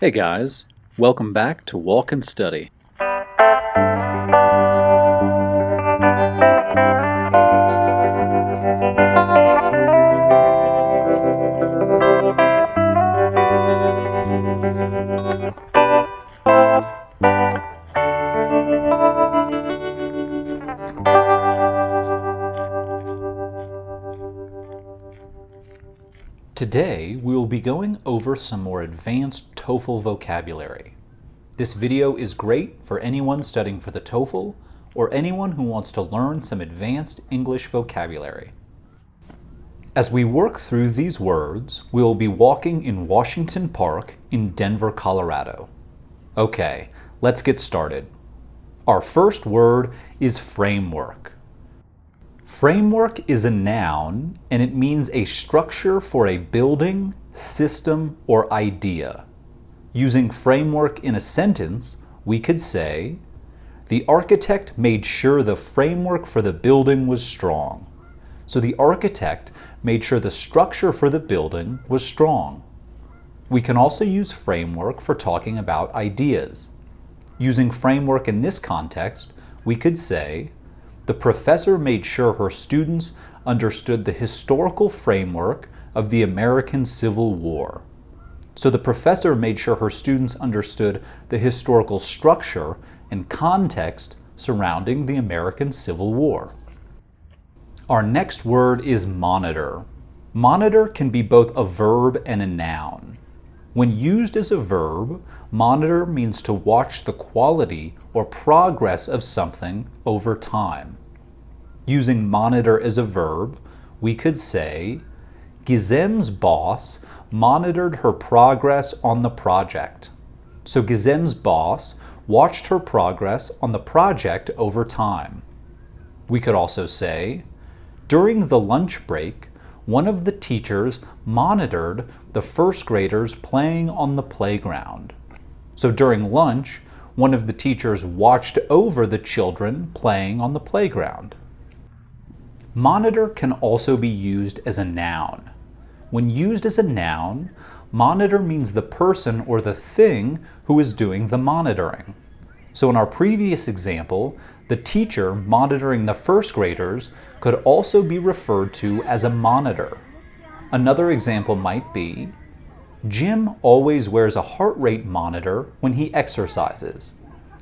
Hey guys, welcome back to Walk and Study. Today, we will be going over some more advanced TOEFL vocabulary. This video is great for anyone studying for the TOEFL or anyone who wants to learn some advanced English vocabulary. As we work through these words, we will be walking in Washington Park in Denver, Colorado. Okay, let's get started. Our first word is framework. Framework is a noun, and it means a structure for a building, system, or idea. Using framework in a sentence, we could say, the architect made sure the framework for the building was strong. So the architect made sure the structure for the building was strong. We can also use framework for talking about ideas. Using framework in this context, we could say, the professor made sure her students understood the historical framework of the American Civil War. So the professor made sure her students understood the historical structure and context surrounding the American Civil War. Our next word is monitor. Monitor can be both a verb and a noun. When used as a verb, monitor means to watch the quality or progress of something over time. Using monitor as a verb, we could say, Gizem's boss monitored her progress on the project. So Gizem's boss watched her progress on the project over time. We could also say, during the lunch break, one of the teachers monitored the first graders playing on the playground. So during lunch, one of the teachers watched over the children playing on the playground. Monitor can also be used as a noun. When used as a noun, monitor means the person or the thing who is doing the monitoring. So in our previous example, the teacher monitoring the first graders could also be referred to as a monitor. Another example might be, Jim always wears a heart rate monitor when he exercises.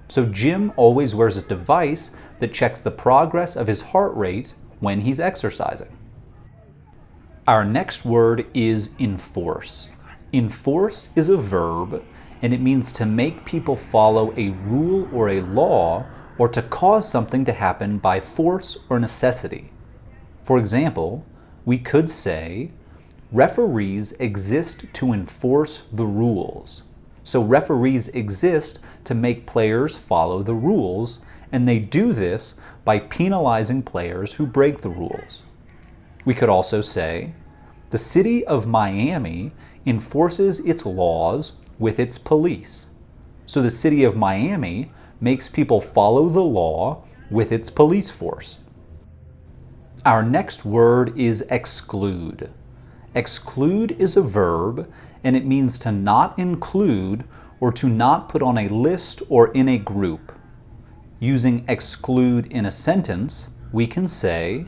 So Jim always wears a device that checks the progress of his heart rate when he's exercising. Our next word is enforce. Enforce is a verb, and it means to make people follow a rule or a law, or to cause something to happen by force or necessity. For example, we could say, referees exist to enforce the rules. So referees exist to make players follow the rules, and they do this by penalizing players who break the rules. We could also say, the city of Miami enforces its laws with its police. So the city of Miami makes people follow the law with its police force. Our next word is exclude. Exclude is a verb, and it means to not include or to not put on a list or in a group. Using exclude in a sentence, we can say,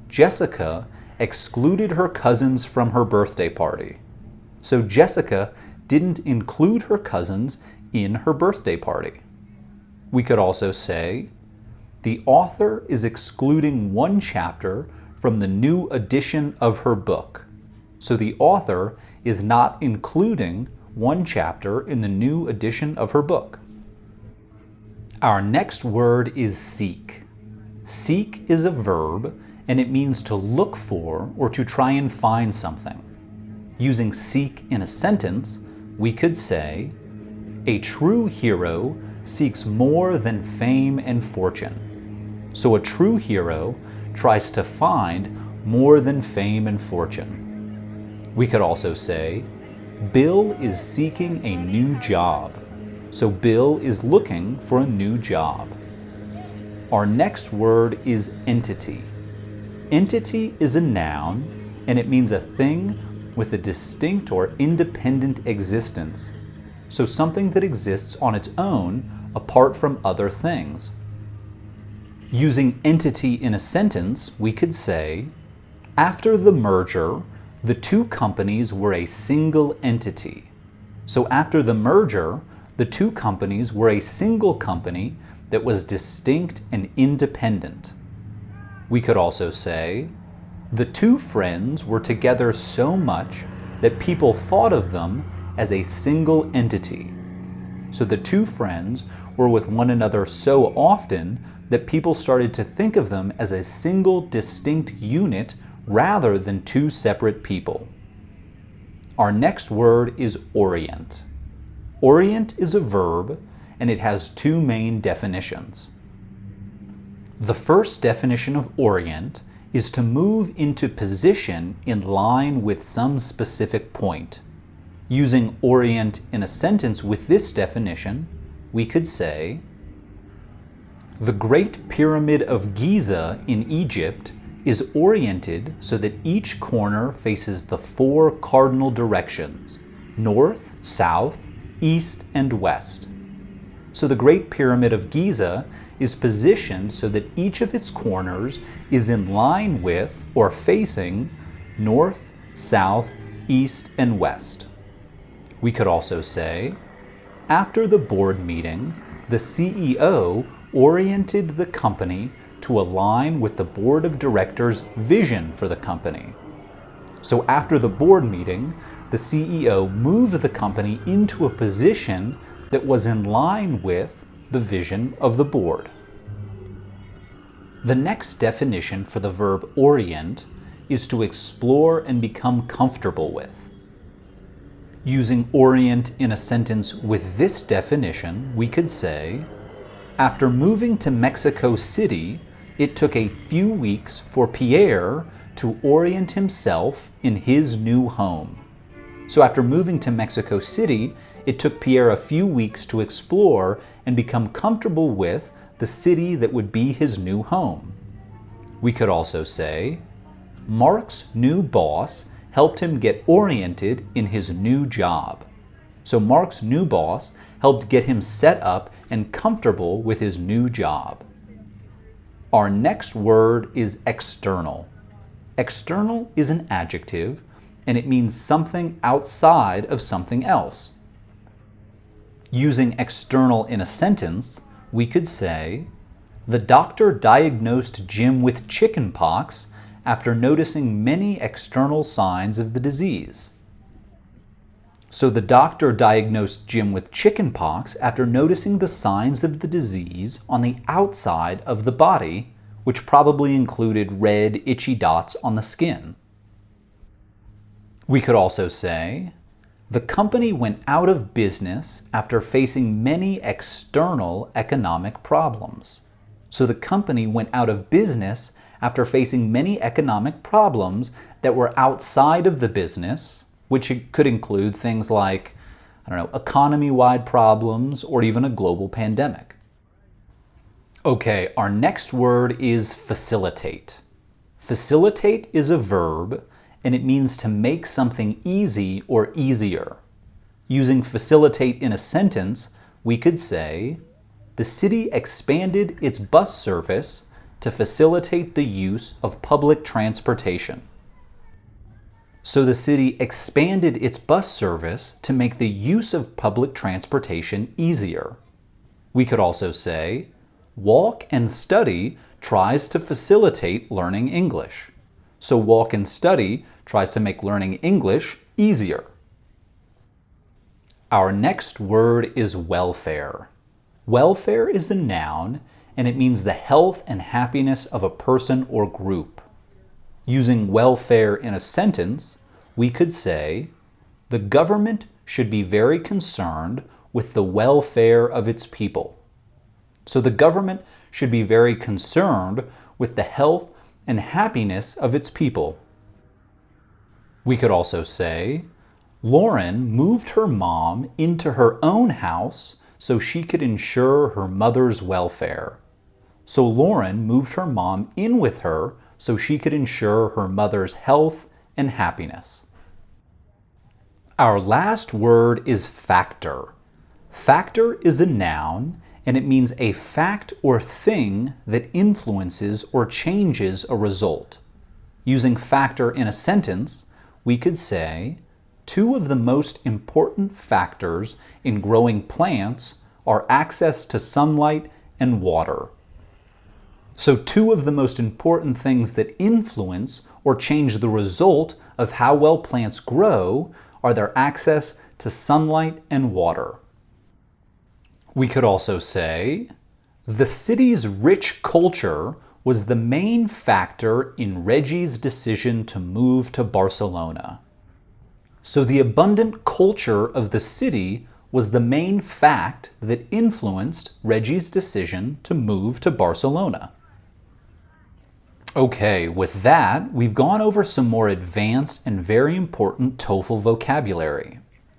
Jessica excluded her cousins from her birthday party. So Jessica didn't include her cousins in her birthday party. We could also say, the author is excluding one chapter from the new edition of her book. So the author is not including one chapter in the new edition of her book. Our next word is seek. Seek is a verb, and it means to look for or to try and find something. Using seek in a sentence, we could say, a true hero seeks more than fame and fortune. So a true hero tries to find more than fame and fortune. We could also say, Bill is seeking a new job. So Bill is looking for a new job. Our next word is entity. Entity is a noun, and it means a thing with a distinct or independent existence. so something that exists on its own apart from other things. Using entity in a sentence, we could say, after the merger, the two companies were a single entity. So after the merger, the two companies were a single company that was distinct and independent. We could also say, the two friends were together so much that people thought of them as a single entity. So the two friends were with one another so often that people started to think of them as a single distinct unit rather than two separate people. Our next word is orient. Orient is a verb, and it has two main definitions. The first definition of orient is to move into position in line with some specific point. Using orient in a sentence with this definition, we could say, the Great Pyramid of Giza in Egypt is oriented so that each corner faces the four cardinal directions: north, south, east, and west. So the Great Pyramid of Giza is positioned so that each of its corners is in line with or facing north, south, east, and west. We could also say, after the board meeting, the CEO oriented the company to align with the board of directors' vision for the company. So after the board meeting, the CEO moved the company into a position that was in line with the vision of the board. The next definition for the verb orient is to explore and become comfortable with. Using orient in a sentence with this definition, we could say, after moving to Mexico City, it took a few weeks for Pierre to orient himself in his new home. So after moving to Mexico City, it took Pierre a few weeks to explore and become comfortable with the city that would be his new home. We could also say, Mark's new boss helped him get oriented in his new job. So Mark's new boss helped get him set up and comfortable with his new job. Our next word is external. External is an adjective, and it means something outside of something else. Using external in a sentence, we could say, the doctor diagnosed Jim with chickenpox after noticing many external signs of the disease. So the doctor diagnosed Jim with chickenpox after noticing the signs of the disease on the outside of the body, which probably included red, itchy dots on the skin. We could also say, the company went out of business after facing many external economic problems. So the company went out of business after facing many economic problems that were outside of the business, which could include things like, economy-wide problems or even a global pandemic. Okay, our next word is facilitate. Facilitate is a verb, and it means to make something easy or easier. Using facilitate in a sentence, we could say, the city expanded its bus service to facilitate the use of public transportation. So the city expanded its bus service to make the use of public transportation easier. We could also say, Walk and Study tries to facilitate learning English. So Walk and Study tries to make learning English easier. Our next word is welfare. Welfare is a noun, and it means the health and happiness of a person or group. Using welfare in a sentence, we could say, the government should be very concerned with the welfare of its people. So the government should be very concerned with the health and happiness of its people. We could also say, Lauren moved her mom into her own house so she could ensure her mother's welfare. So Lauren moved her mom in with her so she could ensure her mother's health and happiness. Our last word is factor. Factor is a noun, and it means a fact or thing that influences or changes a result. Using factor in a sentence, we could say, two of the most important factors in growing plants are access to sunlight and water. So two of the most important things that influence or change the result of how well plants grow are their access to sunlight and water. We could also say, the city's rich culture was the main factor in Reggie's decision to move to Barcelona. So the abundant culture of the city was the main fact that influenced Reggie's decision to move to Barcelona. Okay, with that, we've gone over some more advanced and very important TOEFL vocabulary.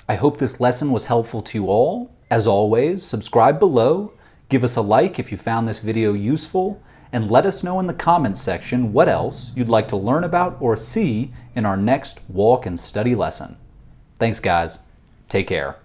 I hope this lesson was helpful to you all. As always, subscribe below, give us a like if you found this video useful, and let us know in the comments section what else you'd like to learn about or see in our next walk and study lesson. Thanks guys. Take care.